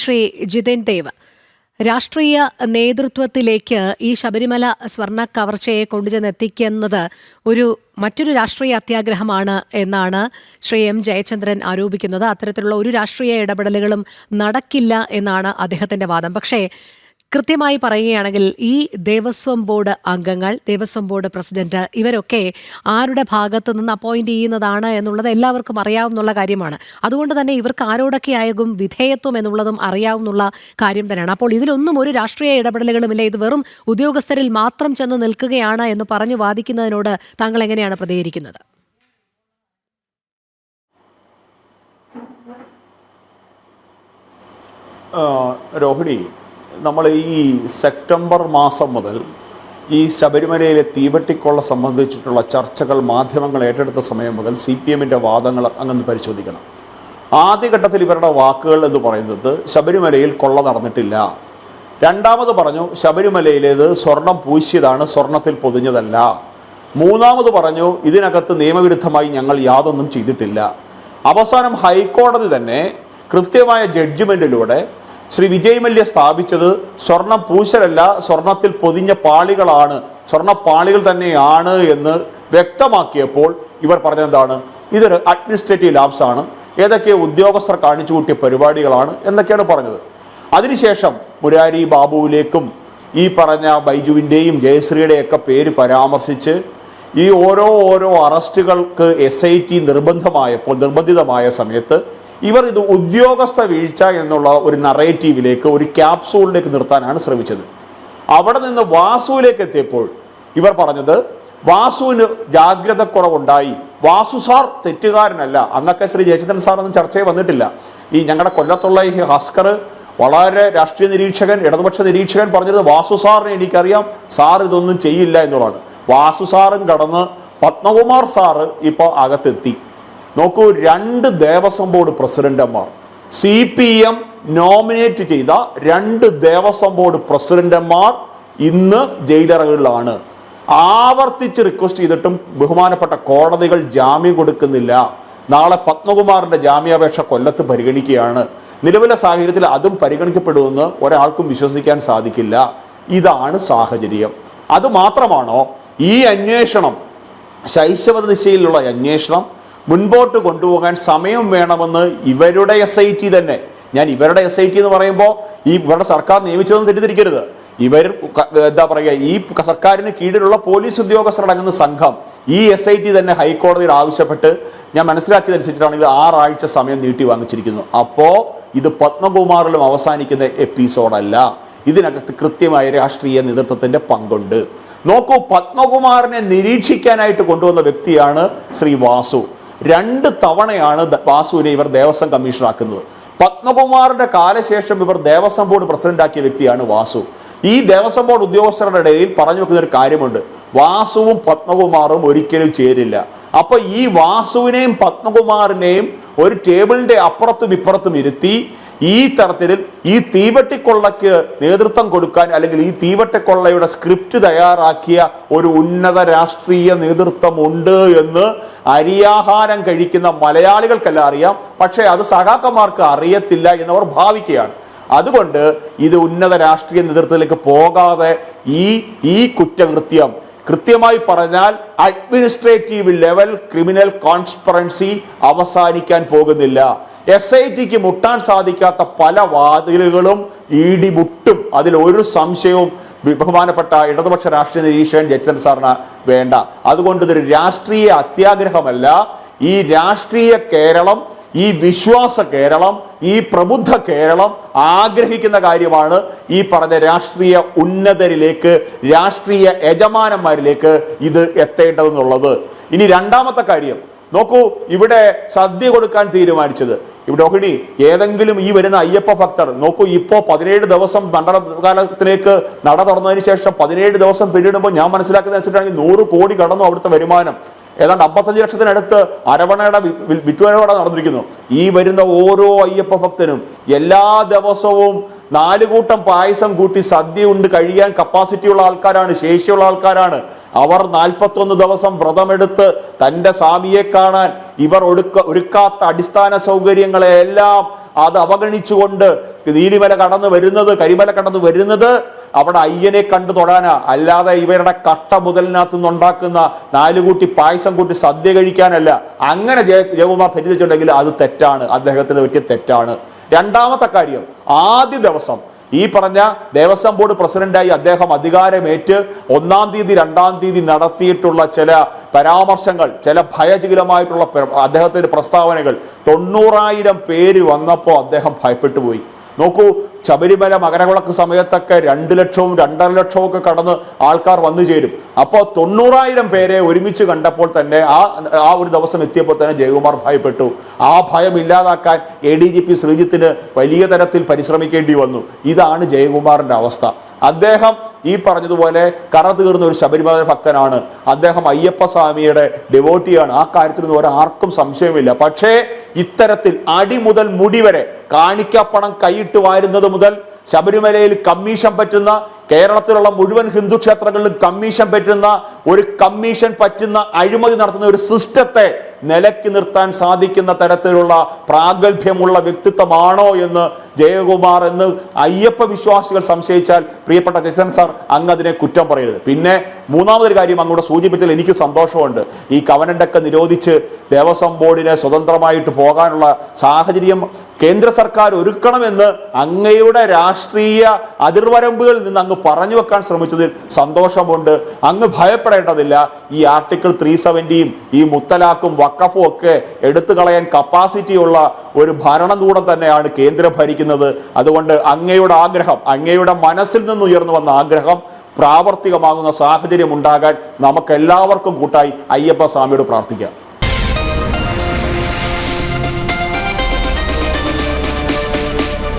ശ്രീ ജിതേൻ ദേവ്, രാഷ്ട്രീയ നേതൃത്വത്തിലേക്ക് ഈ ശബരിമല സ്വർണ്ണ കവർച്ചയെ കൊണ്ടുചെന്നെത്തിക്കുന്നത് മറ്റൊരു രാഷ്ട്രീയ അത്യാഗ്രഹമാണ് എന്നാണ് ശ്രീ എം ജയചന്ദ്രൻ ആരോപിക്കുന്നത്. അത്തരത്തിലുള്ള ഒരു രാഷ്ട്രീയ ഇടപെടലുകളും നടക്കില്ല എന്നാണ് അദ്ദേഹത്തിന്റെ വാദം. പക്ഷേ കൃത്യമായി പറയുകയാണെങ്കിൽ ഈ ദേവസ്വം ബോർഡ് അംഗങ്ങൾ, ദേവസ്വം ബോർഡ് പ്രസിഡന്റ്, ഇവരൊക്കെ ആരുടെ ഭാഗത്തു നിന്ന് അപ്പോയിന്റ് ചെയ്യുന്നതാണ് എന്നുള്ളത് എല്ലാവർക്കും അറിയാവുന്ന കാര്യമാണ്. അതുകൊണ്ട് തന്നെ ഇവർക്ക് ആരോടൊക്കെ ആകും വിധേയത്വം എന്നുള്ളതും അറിയാവുന്ന കാര്യം തന്നെയാണ്. അപ്പോൾ ഇതിലൊന്നും ഒരു രാഷ്ട്രീയ ഇടപെടലുകളുമില്ല, ഇത് വെറും ഉദ്യോഗസ്ഥരിൽ മാത്രം ചെന്ന് നിൽക്കുകയാണ് എന്ന് പറഞ്ഞു വാദിക്കുന്നതിനോട് താങ്കൾ എങ്ങനെയാണ് പ്രതികരിക്കുന്നത്? രോഹിണി, നമ്മൾ ഈ സെപ്റ്റംബർ മാസം മുതൽ ഈ ശബരിമലയിലെ തീവട്ടിക്കൊള്ള സംബന്ധിച്ചിട്ടുള്ള ചർച്ചകൾ മാധ്യമങ്ങൾ ഏറ്റെടുത്ത സമയം മുതൽ CPM-ൻ്റെ വാദങ്ങൾ അങ്ങനെ പരിശോധിക്കണം. ആദ്യഘട്ടത്തിൽ ഇവരുടെ വാക്കുകൾ എന്ന് പറയുന്നത് ശബരിമലയിൽ കൊള്ള നടന്നിട്ടില്ല. രണ്ടാമത് പറഞ്ഞു ശബരിമലയിലേത് സ്വർണം പൂശിയതാണ്, സ്വർണത്തിൽ പൊതിഞ്ഞതല്ല. മൂന്നാമത് പറഞ്ഞു ഇതിനകത്ത് നിയമവിരുദ്ധമായി ഞങ്ങൾ യാതൊന്നും ചെയ്തിട്ടില്ല. അവസാനം ഹൈക്കോടതി തന്നെ കൃത്യമായ ജഡ്ജ്മെൻറ്റിലൂടെ ശ്രീ വിജയ് മല്യ സ്ഥാപിച്ചത് സ്വർണം പൂശലല്ല, സ്വർണത്തിൽ പൊതിഞ്ഞ പാളികളാണ്, സ്വർണ്ണപ്പാളികൾ തന്നെയാണ് എന്ന് വ്യക്തമാക്കിയപ്പോൾ ഇവർ പറഞ്ഞെന്താണ്, ഇതൊരു അഡ്മിനിസ്ട്രേറ്റീവ് ലാപ്സാണ്, ഏതൊക്കെ ഉദ്യോഗസ്ഥർ കാണിച്ചു കൂട്ടിയ പരിപാടികളാണ് എന്നൊക്കെയാണ് പറഞ്ഞത്. അതിനുശേഷം മുരാരി ബാബുവിലേക്കും ഈ പറഞ്ഞ ബൈജുവിൻ്റെയും ജയശ്രീയുടെയൊക്കെ പേര് പരാമർശിച്ച് ഈ ഓരോ അറസ്റ്റുകൾക്ക് SIT നിർബന്ധിതമായ സമയത്ത് ഇവർ ഇത് ഉദ്യോഗസ്ഥ വീഴ്ച എന്നുള്ള ഒരു നറേറ്റീവിലേക്ക്, ഒരു ക്യാപ്സൂളിലേക്ക് നിർത്താനാണ് ശ്രമിച്ചത്. അവിടെ നിന്ന് വാസുവിലേക്ക് എത്തിയപ്പോൾ ഇവർ പറഞ്ഞത് വാസുവിന് ജാഗ്രതക്കുറവുണ്ടായി, വാസു സാർ തെറ്റുകാരനല്ല. അന്നൊക്കെ ശ്രീ ജയചന്ദ്രൻ സാറൊന്നും ചർച്ചയിൽ വന്നിട്ടില്ല. ഈ ഞങ്ങളുടെ കൊല്ലത്തുള്ള ഈ ഹസ്കർ, വളരെ രാഷ്ട്രീയ നിരീക്ഷകൻ, ഇടതുപക്ഷ നിരീക്ഷകൻ പറഞ്ഞത് വാസു സാറിനെ എനിക്കറിയാം, സാർ ഇതൊന്നും ചെയ്യില്ല എന്നുള്ളതാണ്. വാസു സാറും കടന്ന് പത്മകുമാർ സാറ് ഇപ്പോൾ അകത്തെത്തി. നോക്കൂ, 2 ദേവസ്വം ബോർഡ് പ്രസിഡന്റുമാർ, CPM നോമിനേറ്റ് ചെയ്ത 2 ദേവസ്വം ബോർഡ് പ്രസിഡന്റുമാർ ഇന്ന് ജയിലറകളിലാണ്. ആവർത്തിച്ച് റിക്വസ്റ്റ് ചെയ്തിട്ടും ബഹുമാനപ്പെട്ട കോടതികൾ ജാമ്യം കൊടുക്കുന്നില്ല. നാളെ പത്മകുമാറിന്റെ ജാമ്യാപേക്ഷ കൊല്ലത്ത് പരിഗണിക്കുകയാണ്. നിലവിലെ സാഹചര്യത്തിൽ അതും പരിഗണിക്കപ്പെടുമെന്ന് ഒരാൾക്കും വിശ്വസിക്കാൻ സാധിക്കില്ല. ഇതാണ് സാഹചര്യം. അതുമാത്രമാണോ, ഈ അന്വേഷണം, ശൈശവ ദിശയിലുള്ള അന്വേഷണം മുൻപോട്ട് കൊണ്ടുപോകാൻ സമയം വേണമെന്ന് ഇവരുടെ SIT തന്നെ, ഞാൻ ഇവരുടെ SIT എന്ന് പറയുമ്പോൾ ഇവരുടെ സർക്കാർ നിയമിച്ചതെന്ന് തെറ്റിദ്ധരിക്കരുത്, ഇവർ എന്താ പറയുക, ഈ സർക്കാരിന് കീഴിലുള്ള പോലീസ് ഉദ്യോഗസ്ഥരടങ്ങുന്ന സംഘം ഈ SIT തന്നെ ഹൈക്കോടതിയിൽ ആവശ്യപ്പെട്ട് ഞാൻ മനസ്സിലാക്കിയതനുസരിച്ചിട്ടാണെങ്കിൽ 6 ആഴ്ച സമയം നീട്ടി വാങ്ങിച്ചിരിക്കുന്നു. അപ്പോൾ ഇത് പത്മകുമാറിലും അവസാനിക്കുന്ന എപ്പിസോഡല്ല, ഇതിനകത്ത് കൃത്യമായ രാഷ്ട്രീയ നേതൃത്വത്തിൻ്റെ പങ്കുണ്ട്. നോക്കൂ, പത്മകുമാറിനെ നിരീക്ഷിക്കാനായിട്ട് കൊണ്ടുവന്ന വ്യക്തിയാണ് ശ്രീ വാസു. 2 തവണയാണ് വാസുവിനെ ഇവർ ദേവസ്വം കമ്മീഷണറാക്കുന്നത്. പത്മകുമാറിന്റെ കാലശേഷം ഇവർ ദേവസ്വം ബോർഡ് പ്രസിഡന്റാക്കിയ വ്യക്തിയാണ് വാസു. ഈ ദേവസ്വം ബോർഡ് ഉദ്യോഗസ്ഥരുടെ ഇടയിൽ പറഞ്ഞു വെക്കുന്ന ഒരു കാര്യമുണ്ട്, വാസുവും പത്മകുമാറും ഒരിക്കലും ചേരില്ല. അപ്പൊ ഈ വാസുവിനെയും പത്മകുമാറിനെയും ഒരു ടേബിളിന്റെ അപ്പുറത്തും ഇപ്പുറത്തും ഇരുത്തി ഈ തരത്തിൽ ഈ തീവട്ടിക്കൊള്ളയ്ക്ക് നേതൃത്വം കൊടുക്കാൻ, അല്ലെങ്കിൽ ഈ തീവട്ടിക്കൊള്ളയുടെ സ്ക്രിപ്റ്റ് തയ്യാറാക്കിയ ഒരു ഉന്നത രാഷ്ട്രീയ നേതൃത്വം ഉണ്ട് എന്ന് അരിയാഹാരം കഴിക്കുന്ന മലയാളികൾക്കെല്ലാം അറിയാം. പക്ഷേ അത് സഖാക്കന്മാർക്ക് അറിയത്തില്ല എന്നവർ ഭാവിക്കുകയാണ്. അതുകൊണ്ട് ഇത് ഉന്നത രാഷ്ട്രീയ നേതൃത്വത്തിലേക്ക് പോകാതെ ഈ കുറ്റകൃത്യം, കൃത്യമായി പറഞ്ഞാൽ അഡ്മിനിസ്ട്രേറ്റീവ് ലെവൽ ക്രിമിനൽ കോൺസ്പിറൻസി അവസാനിക്കാൻ പോകുന്നില്ല. SITക്ക് മുട്ടാൻ സാധിക്കാത്ത പല വാതിലുകളും ED മുട്ടും, അതിൽ ഒരു സംശയവും ബഹുമാനപ്പെട്ട ഇടതുപക്ഷ രാഷ്ട്രീയ നിരീക്ഷകൻ ജയചന്ദ്രൻ സാറിന് വേണ്ട. അതുകൊണ്ട് ഇതൊരു രാഷ്ട്രീയ അത്യാഗ്രഹമല്ല. ഈ രാഷ്ട്രീയ കേരളം, ഈ വിശ്വാസ കേരളം, ഈ പ്രബുദ്ധ കേരളം ആഗ്രഹിക്കുന്ന കാര്യമാണ് ഈ പറഞ്ഞ രാഷ്ട്രീയ ഉന്നതരിലേക്ക്, രാഷ്ട്രീയ യജമാനന്മാരിലേക്ക് ഇത് എത്തേണ്ടതെന്നുള്ളത്. ഇനി രണ്ടാമത്തെ കാര്യം നോക്കൂ, ഇവിടെ സദ്യ കൊടുക്കാൻ തീരുമാനിച്ചത് രോഹിണി, ഏതെങ്കിലും ഈ വരുന്ന അയ്യപ്പ ഭക്തർ നോക്കൂ, ഇപ്പോൾ 17 ദിവസം മണ്ഡലകാലത്തിലേക്ക് നട തുറന്നതിന് ശേഷം 17 ദിവസം പിന്നിടുമ്പോൾ ഞാൻ മനസ്സിലാക്കുന്നത് അനുസരിച്ചാണെങ്കിൽ 100 കോടി കടന്നു അവിടുത്തെ വരുമാനം. ഏതാണ്ട് 55 ലക്ഷത്തിനടുത്ത് അരവണയുടെ വിറ്റുവരവട നടന്നിരിക്കുന്നു. ഈ വരുന്ന ഓരോ അയ്യപ്പ ഭക്തനും എല്ലാ ദിവസവും 4 കൂട്ടം പായസം കൂട്ടി സദ്യ ഉണ്ട് കഴിയാൻ കപ്പാസിറ്റിയുള്ള ആൾക്കാരാണ്, ശേഷിയുള്ള ആൾക്കാരാണ്. അവർ 41 ദിവസം വ്രതമെടുത്ത് തൻ്റെ സ്വാമിയെ കാണാൻ ഇവർ ഒരുക്കാത്ത അടിസ്ഥാന സൗകര്യങ്ങളെല്ലാം അത് അവഗണിച്ചുകൊണ്ട് നീലിമല കടന്നു വരുന്നത്, കരിമല കടന്നു വരുന്നത് അവിടെ അയ്യനെ കണ്ടു തൊടാനാ, അല്ലാതെ ഇവരുടെ കട്ട മുതലിനകത്ത് നിന്നുണ്ടാക്കുന്ന 4 കൂട്ടി പായസം കൂട്ടി സദ്യ കഴിക്കാനല്ല. അങ്ങനെ ജയകുമാർ ധരിച്ചിട്ടുണ്ടെങ്കിൽ അത് തെറ്റാണ്, അദ്ദേഹത്തിന് പറ്റിയ തെറ്റാണ്. രണ്ടാമത്തെ കാര്യം, ആദ്യ ദിവസം ഈ പറഞ്ഞ ദേവസ്വം ബോർഡ് പ്രസിഡന്റായി അദ്ദേഹം അധികാരമേറ്റ് 1-ാം തീയതി 2-ാം തീയതി നടത്തിയിട്ടുള്ള ചില പരാമർശങ്ങൾ, ചില ഭയചകിലമായിട്ടുള്ള അദ്ദേഹത്തിന്റെ പ്രസ്താവനകൾ, 90,000 പേര് വന്നപ്പോൾ അദ്ദേഹം ഭയപ്പെട്ടു പോയി. നോക്കൂ, ശബരിമല മകരവിളക്ക് സമയത്തൊക്കെ 2 ലക്ഷവും 2.5 ലക്ഷവും ഒക്കെ കടന്ന് ആൾക്കാർ വന്നു ചേരും. അപ്പോൾ 90,000 പേരെ ഒരുമിച്ച് കണ്ടപ്പോൾ തന്നെ ആ ഒരു ദിവസം എത്തിയപ്പോൾ തന്നെ ജയകുമാർ ഭയപ്പെട്ടു. ആ ഭയം ഇല്ലാതാക്കാൻ ADGP ശ്രീജിത്തിന് വലിയ തരത്തിൽ പരിശ്രമിക്കേണ്ടി വന്നു. ഇതാണ് ജയകുമാറിന്റെ അവസ്ഥ. അദ്ദേഹം ഈ പറഞ്ഞതുപോലെ കറ തീർന്ന ഒരു ശബരിമല ഭക്തനാണ്. അദ്ദേഹം അയ്യപ്പസ്വാമിയുടെ ഡിവോട്ടിയാണ്. ആ കാര്യത്തിലൊന്നും ഒരാർക്കും സംശയമില്ല. പക്ഷേ ഇത്തരത്തിൽ അടി മുതൽ മുടി വരെ കാണിക്കപ്പണം കൈയിട്ട് വാരുന്നത് മുതൽ ശബരിമലയിൽ കമ്മീഷൻ പറ്റുന്ന, കേരളത്തിലുള്ള മുഴുവൻ ഹിന്ദു ക്ഷേത്രങ്ങളിലും കമ്മീഷൻ പറ്റുന്ന അഴിമതി നടത്തുന്ന ഒരു സിസ്റ്റത്തെ നിലയ്ക്ക് നിർത്താൻ സാധിക്കുന്ന തരത്തിലുള്ള പ്രാഗൽഭ്യമുള്ള വ്യക്തിത്വമാണോ എന്ന് ജയകുമാർ എന്ന് അയ്യപ്പ വിശ്വാസികൾ സംശയിച്ചാൽ പ്രിയപ്പെട്ട ജസ്റ്റിൻ സാർ അങ്ങ് അതിനെ കുറ്റം പറയരുത്. പിന്നെ മൂന്നാമതൊരു കാര്യം അങ്ങോട്ട് സൂചിപ്പിച്ചതിൽ എനിക്ക് സന്തോഷമുണ്ട്. ഈ കവനന്റൊക്കെ നിരോധിച്ച് ദേവസ്വം ബോർഡിനെ സ്വതന്ത്രമായിട്ട് പോകാനുള്ള സാഹചര്യം കേന്ദ്ര സർക്കാർ ഒരുക്കണമെന്ന് അങ്ങയുടെ രാഷ്ട്രീയ അതിർവരമ്പുകളിൽ നിന്ന് അങ്ങ് പറഞ്ഞു വെക്കാൻ ശ്രമിച്ചതിൽ സന്തോഷമുണ്ട്. അങ്ങ് ഭയപ്പെടേണ്ടതില്ല. ഈ ആർട്ടിക്കിൾ 370യും ഈ മുത്തലാഖും വഖഫും ഒക്കെ എടുത്തു കളയാൻ കപ്പാസിറ്റിയുള്ള ഒരു ഭരണകൂടം തന്നെയാണ് കേന്ദ്രം ഭരിക്കുന്നത്. അതുകൊണ്ട് അങ്ങയുടെ ആഗ്രഹം, അങ്ങയുടെ മനസ്സിൽ നിന്ന് ഉയർന്നു വന്ന ആഗ്രഹം പ്രാവർത്തികമാകുന്ന സാഹചര്യം ഉണ്ടാകാൻ നമുക്കെല്ലാവർക്കും കൂട്ടായി അയ്യപ്പ സ്വാമിയോട് പ്രാർത്ഥിക്കാം.